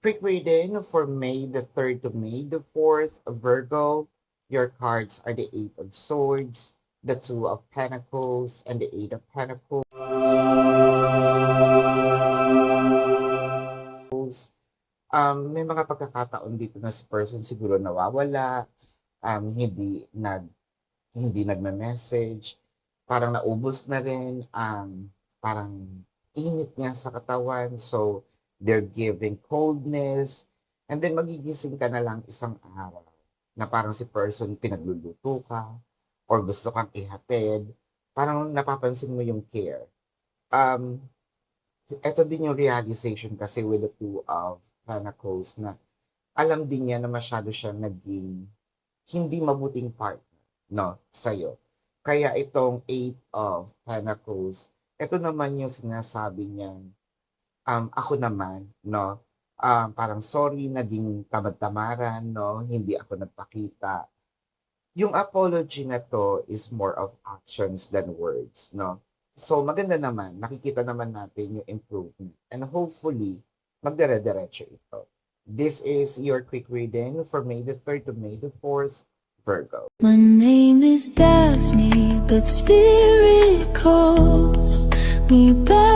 Quick reading for May the 3rd to May the 4th, Virgo. Your cards are the Eight of Swords, the Two of Pentacles, and the Eight of Pentacles. May mga pagkakataon dito na si person siguro nawawala, hindi nagme-message, parang naubos na rin ang parang init niya sa katawan. So, they're giving coldness. And then magigising ka na lang isang araw na parang si person pinagluluto ka or gusto kang ihatid. Parang napapansin mo yung care. Ito din yung realization kasi with the Two of Pentacles na alam din niya na masyado siyang naging hindi mabuting partner, no, sa'yo. Kaya itong Eight of Pentacles, ito naman yung sinasabi niya, ako naman, no, parang sorry, naging tamad-tamaran, no, hindi ako nagpakita. Yung apology na to is more of actions than words, no. So maganda naman, nakikita naman natin yung improvement. And hopefully, magdire-diretso ito. This is your quick reading for May the 3rd to May the 4th, Virgo. My name is Daphne, but spirit calls me back.